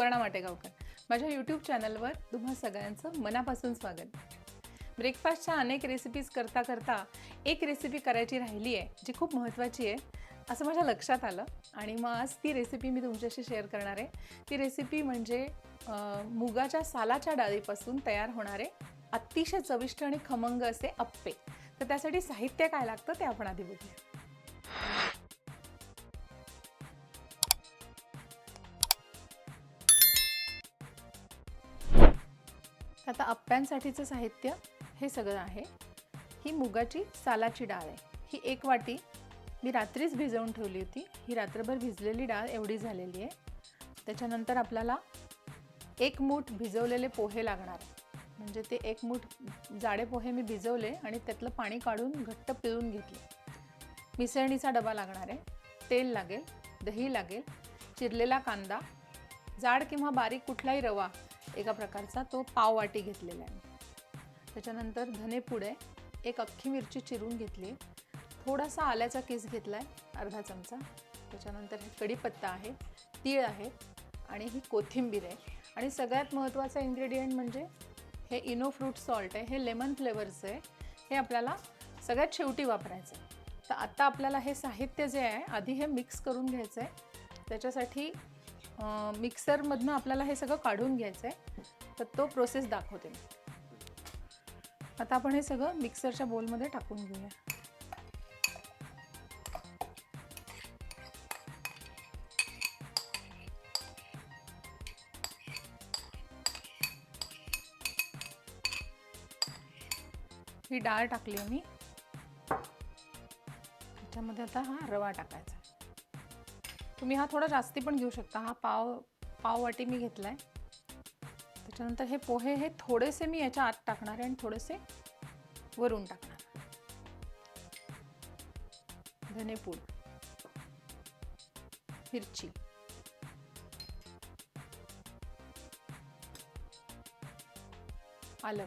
सुवर्णा माटेगावकर. माझ्या यूट्यूब चॅनलवर तुम्हा सगळ्यांचं मनापासून स्वागत. ब्रेकफास्टच्या अनेक रेसिपीज करता करता एक रेसिपी करायची राहिली आहे जी खूप महत्त्वाची आहे असं माझ्या लक्षात आलं आणि मग आज ती रेसिपी मी तुमच्याशी शेअर करणार आहे. ती रेसिपी म्हणजे मुगाच्या सालाच्या डाळीपासून तयार होणारे अतिशय चविष्ट आणि खमंग असे अप्पे. तर त्यासाठी साहित्य काय लागतं ते आपण आधी बघूया. आता अप्प्यांसाठीचं साहित्य हे सगळं आहे. ही मुगाची सालाची डाळ आहे. ही 1 वाटी मी रात्रीच भिजवून ठेवली होती. ही रात्रभर भिजलेली डाळ एवढी झालेली आहे. त्याच्यानंतर आपल्याला 1 मूठ भिजवलेले पोहे लागणार आहे. म्हणजे ते 1 मूठ जाडे पोहे मी भिजवले आणि त्यातलं पाणी काढून घट्ट पिळून घेतले. मिसळणीचा डबा लागणार आहे. तेल लागेल, दही लागेल, चिरलेला कांदा, जाड किंवा बारीक कुठलाही रवा एका प्रकारचा तो पाव वाटी घेतलेला आहे. त्याच्यानंतर धनेपूड आहे, 1 अख्खी मिरची चिरून घेतली, थोडासा आल्याचा किस घेतलाय अर्धा चमचा. त्याच्यानंतर हे कढीपत्ता आहे, तीळ आहे आणि ही कोथिंबीर आहे. आणि सगळ्यात महत्त्वाचा इन्ग्रेडियंट म्हणजे हे इनो फ्रूट सॉल्ट आहे. हे लेमन फ्लेवरचं आहे. हे आपल्याला सगळ्यात शेवटी वापरायचं आहे. तर आता आपल्याला हे साहित्य जे आहे आधी हे मिक्स करून घ्यायचं आहे. त्याच्यासाठी मिक्सरमधनं आपल्याला हे सगळं काढून घ्यायचं आहे. तर तो प्रोसेस दाखवते मी. आता आपण हे सगळं मिक्सरच्या बोलमध्ये टाकून घेऊया. ही डाळ टाकली आहे मी. त्याच्यामध्ये आता हा रवा टाकायचा. तुम्ही हा थोडा जास्ती पण घेऊ शकता. हा पाव वाटी मी घेतलाय. त्याच्यानंतर हे पोहे हे थोडेसे मी याच्या आत टाकणार आहे आणि थोडेसे वरून टाकणार. धनेपूड, मिरची, आलं,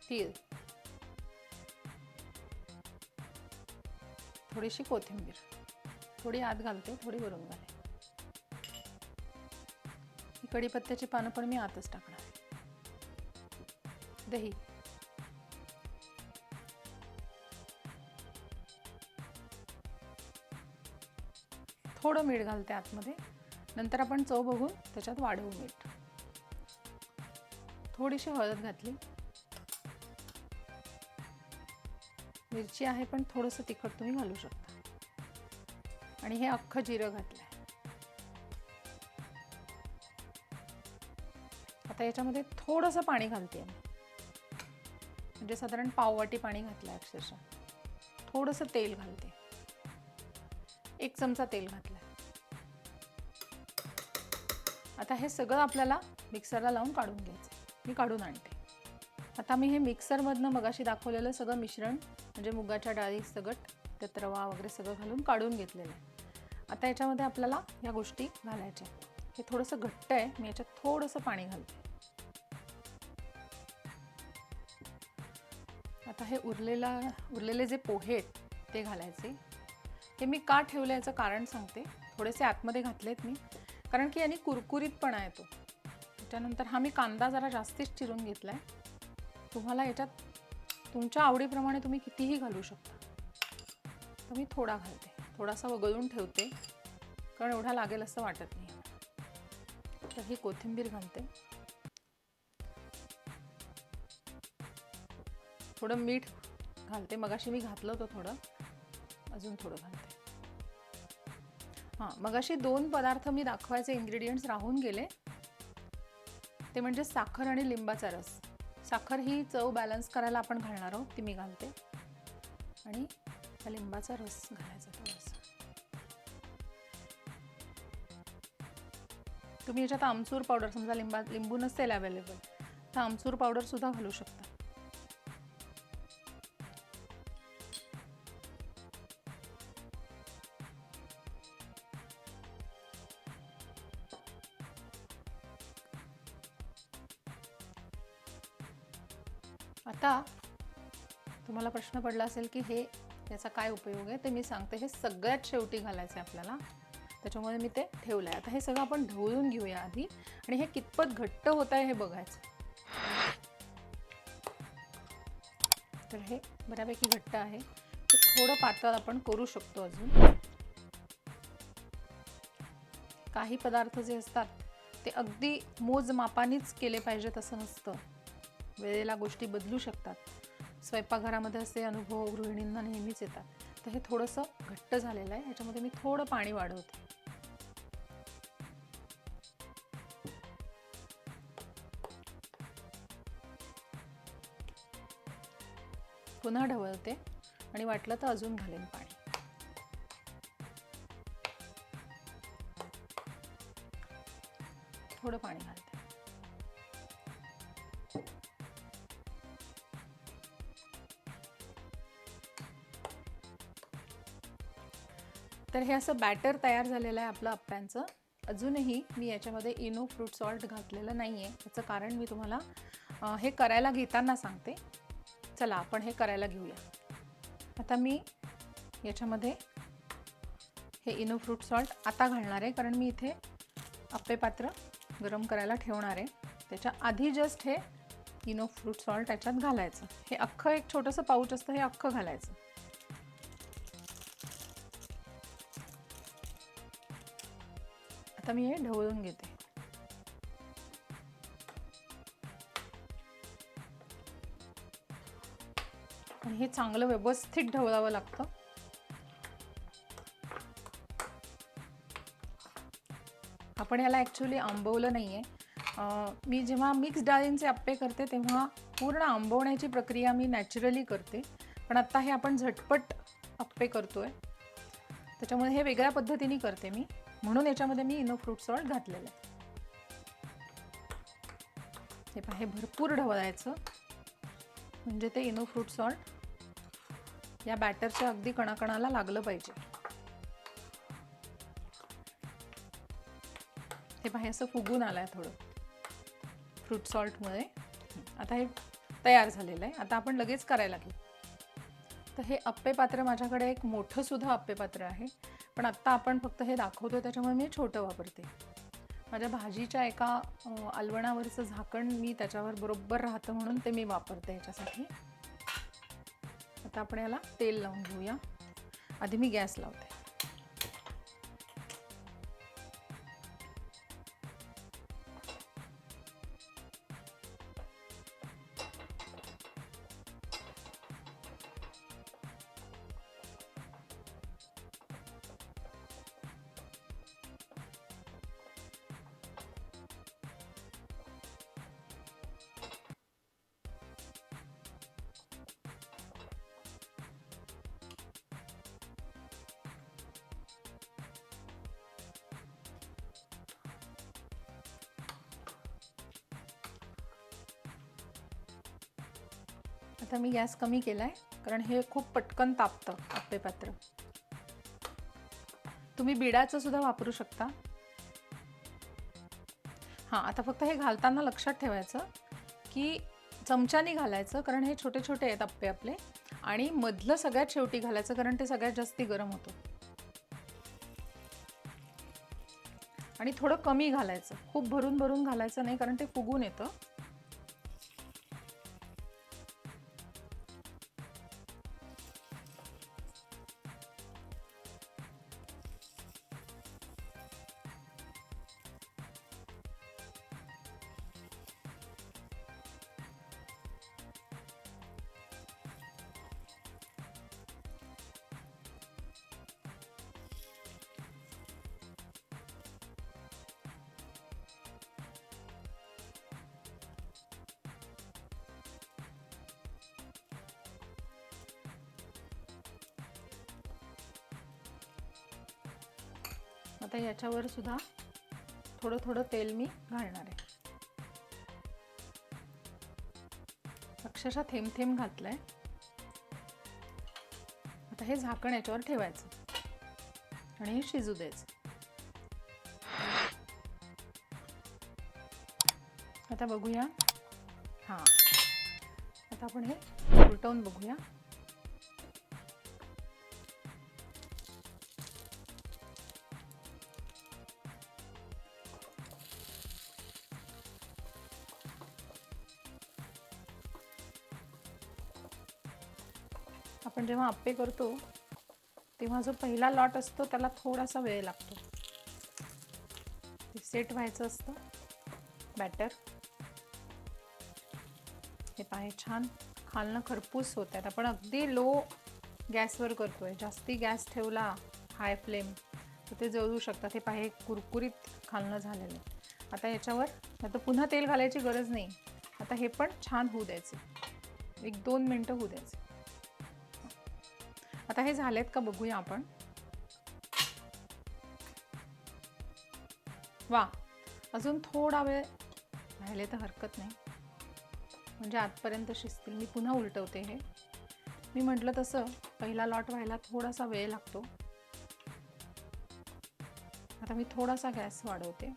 तीळ, थोडीशी कोथिंबीर, थोडी आत घालते, थोडी वरून घालते. ही कढीपत्त्याची पानं पण मी आतच टाकणार. दही, थोडं मीठ घालते आतमध्ये. नंतर आपण चव बघून त्याच्यात वाढवू मीठ. थोडीशी हळद घातली. मिरची आहे पण थोडंसं तिखट तुम्ही घालू शकता. आणि हे अख्खं जिरं घातलंय. आता याच्यामध्ये थोडंसं पाणी घालते मी. म्हणजे साधारण पाव वाटी पाणी घातलंय अक्षरशः. थोडंसं तेल घालते. 1 चमचा तेल घातलंय. आता हे सगळं आपल्याला मिक्सरला लावून काढून घ्यायचं. मी काढून आणते. आता मी हे मिक्सरमधनं मगाशी दाखवलेलं सगळं मिश्रण म्हणजे मुगाच्या डाळी सगट त्यात रवा वगैरे सगळं घालून काढून घेतलेलं आहे. आता याच्यामध्ये आपल्याला या गोष्टी घालायच्या. हे थोडंसं घट्ट आहे. मी याच्यात थोडंसं पाणी घालते. आता हे उरलेले जे पोहे आहेत ते घालायचे. हे मी का ठेवलं याचं कारण सांगते. थोडेसे आतमध्ये घातलेत मी कारण की यांनी कुरकुरीतपणा येतो. त्याच्यानंतर हा मी कांदा जरा जास्तीच चिरून घेतलाय. तुम्हाला याच्यात तुमच्या आवडीप्रमाणे तुम्ही कितीही घालू शकता. तर मी थोडा घालते. थोडासा वगळून ठेवते कारण एवढा लागेल असं वाटत नाही. तर ही कोथिंबीर घालते. थोडं मीठ घालते. मगाशी मी घातलं होतं थोडं, अजून थोडं घालते. हां, मगाशी 2 पदार्थ मी दाखवायचे इन्ग्रेडियंट्स राहून गेले. ते म्हणजे साखर आणि लिंबाचा रस. साखर ही चव बॅलन्स करायला आपण घालणार आहोत, ती मी घालते. आणि लिंबाचा रस घालायचा थोडासा. तुम्ही याच्यात आमचूर पावडर, समजा लिंबू नसेल अवेलेबल तर आमचूर पावडर सुद्धा घालू शकता. आता तुम्हाला प्रश्न पडला असेल की हे याचा काय उपयोग आहे, ते मी सांगते. हे सगळ्यात शेवटी घालायचं आहे आपल्याला. त्याच्यामुळे मी ते ठेवलं आहे. आता हे सगळं आपण ढवळून घेऊया आधी आणि हे कितपत घट्ट होत आहे हे बघायचं. तर हे बऱ्यापैकी घट्ट आहे. ते थोडं पातळ आपण करू शकतो अजून. काही पदार्थ जे असतात ते अगदी मोजमापानेच केले पाहिजेत असं नसतं. वेळेला गोष्टी बदलू शकतात. स्वयंपाकघरामध्ये असे अनुभव गृहिणींना नेहमीच येतात. तर हे थोडंसं घट्ट झालेलं आहे. ह्याच्यामध्ये मी थोडं पाणी वाढवते. पुन्हा ढवळते आणि वाटलं तर अजून घालेन पाणी. थोडं पाणी घालते. तर हे असं बॅटर तयार झालेलं आहे आपलं अप्प्यांचं. अजूनही मी याच्यामध्ये इनो फ्रूट सॉल्ट घातलेलं नाही आहे. याचं कारण मी तुम्हाला हे करायला घेताना सांगते. चला आपण हे करायला घेऊया. आता मी याच्यामध्ये हे इनो फ्रूट सॉल्ट आता घालणार आहे, कारण मी इथे अप्पे पात्र गरम करायला ठेवणार आहे. त्याच्या आधी जस्ट हे इनो फ्रूट सॉल्ट याच्यात घालायचं. हे अख्खं एक छोटंसं पाऊच असतं, हे अख्खं घालायचं. आता मी हे ढवळून घेते. आणि हे चांगलं व्यवस्थित ढवळावं लागतं. आपण याला ॲक्च्युली आंबवलं नाही आहे. मी जेव्हा मिक्स डाळींचे अप्पे करते तेव्हा पूर्ण आंबवण्याची प्रक्रिया मी नॅचरली करते. पण आत्ता हे आपण झटपट अप्पे करतोय, त्याच्यामुळे हे वेगळ्या पद्धतीने करते मी. म्हणून याच्यामध्ये मी इनो फ्रूट सॉल्ट घातलेलं आहे. हे पहा, हे भरपूर ढवळायचं म्हणजे ते इनो फ्रूट सॉल्ट या बॅटरच्या अगदी कणाकणाला लागलं पाहिजे. हे पहा, असं फुगून आलं आहे थोडं फ्रूट सॉल्टमुळे. आता हे तयार झालेलं आहे. आता आपण लगेच करायला घेऊ. तर हे अप्पे पात्र माझ्याकडे एक मोठं सुद्धा अप्पे पात्र आहे, पण आत्ता आपण फक्त हे दाखवतो त्याच्यामुळे मी छोटं वापरते. माझ्या भाजीच्या एका अलवणावरचं झाकण मी त्याच्यावर बरोबर राहतं म्हणून ते मी वापरते याच्यासाठी. आता आपण याला तेल लावून घेऊया. आधी मी गॅस लावते. आता मी गॅस कमी केलाय, कारण हे खूप पटकन तापतं अप्पे पात्र. तुम्ही बिडाचं सुद्धा वापरू शकता. हां, आता फक्त हे घालताना लक्षात ठेवायचं की चमच्याने घालायचं, कारण हे छोटे छोटे आहेत अप्पे आपले. आणि मधलं सगळ्यात शेवटी घालायचं, कारण ते सगळ्यात जास्ती गरम होतं. आणि थोडं कमी घालायचं, खूप भरून भरून घालायचं नाही, कारण ते फुगून येतं. आता याच्यावर सुद्धा थोडं थोडं तेल मी घालणार आहे. अक्षरशः थेंब थेंब घातलंय. आता हे झाकण याच्यावर ठेवायचं आणि हे शिजू द्यायचं. आता बघूया. हां, आता आपण हे उलटवून बघूया. आपण जेव्हा अप्पे करतो तेव्हा जो पहिला लॉट असतो त्याला थोडासा वेळ लागतो, ते सेट व्हायचं असतं बॅटर. हे पाहे छान खालनं खरपूस होत आहेत. आपण अगदी लो गॅसवर करतोय, जास्ती गॅस ठेवला हाय फ्लेम तर ते जळू शकतात. हे पाहे कुरकुरीत खालनं झालेलं. आता याच्यावर आता पुन्हा तेल घालायची गरज नाही. आता हे पण छान होऊ द्यायचे, 1-2 मिनटं होऊ द्यायचे. आता हे झालेत का बघूया आपण. वा, अजून थोडा वेळ राहिले तर हरकत नाही, म्हणजे आतपर्यंत शिजतील. मी पुन्हा उलटवते. हे मी म्हटलं तसं पहिला लॉट व्हायला थोडासा वेळ लागतो. आता मी थोडासा गॅस वाढवते.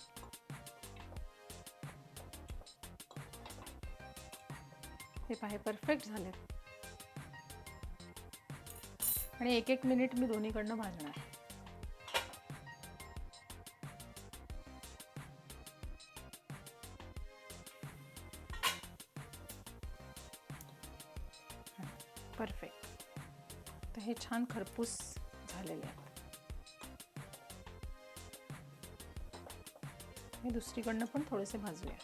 हे पाहे परफेक्ट झाले आणि 1-1 मिनिट मी दोन्हीकडनं भाजणार. परफेक्ट. तर हे छान खरपूस झालेले आहेत. हे दुसरीकडनं पण थोडेसे भाजूया.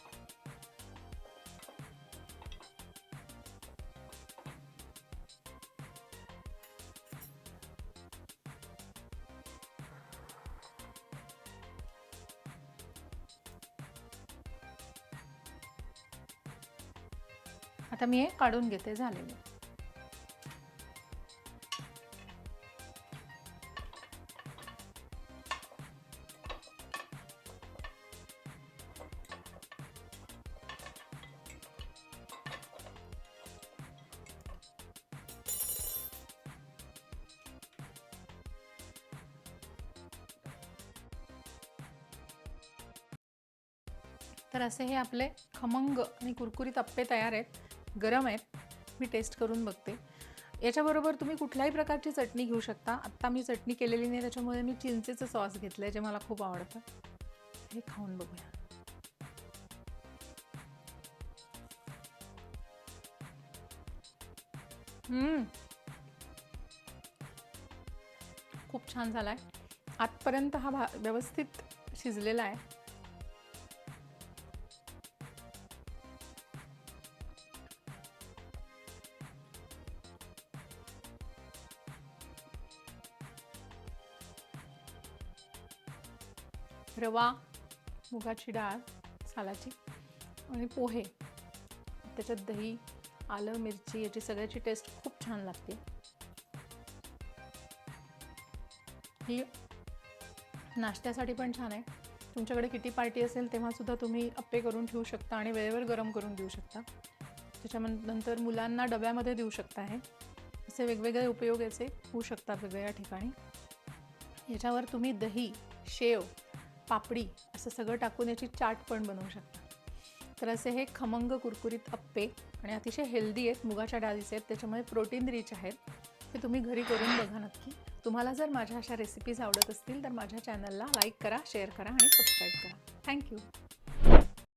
आता मी हे काढून घेते. झालेले. तर असे हे आपले खमंग आणि कुरकुरीत अप्पे तयार आहेत. गरम आहेत. मी टेस्ट करून बघते. याच्याबरोबर तुम्ही कुठल्याही प्रकारची चटणी घेऊ शकता. आत्ता मी चटणी केलेली नाही, त्याच्यामुळे मी चिंचेचं सॉस घेतलंय, जे मला खूप आवडतं. हे खाऊन बघूया. खूप छान झालाय. आतपर्यंत हा व्यवस्थित शिजलेला आहे. रवा, मुगाची डाळ सालाची आणि पोहे, त्याच्यात दही, आलं, मिरची याची सगळ्याची टेस्ट खूप छान लागते. ही नाश्त्यासाठी पण छान आहे. तुमच्याकडे किटी पार्टी असेल तेव्हा सुद्धा तुम्ही अप्पे करून ठेवू शकता आणि वेळेवर गरम करून देऊ शकता. त्याच्यानंतर मुलांना डब्यामध्ये देऊ शकता. हे असे वेगवेगळे उपयोग याचे होऊ शकतात वेगवेगळ्या ठिकाणी. याच्यावर तुम्ही दही, शेव, पापडी असं सगळं टाकून याची चाट पण बनवू शकता. तर असे हे खमंग कुरकुरीत अप्पे आणि अतिशय हेल्दी आहेत. मुगाच्या डाळीचे आहेत, त्याच्यामुळे प्रोटीन रिच आहेत. हे तुम्ही घरी करून बघा नक्की. तुम्हाला जर माझ्या अशा रेसिपीज आवडत असतील तर माझ्या चॅनलला लाईक करा, शेअर करा आणि सबस्क्राईब करा. थँक्यू.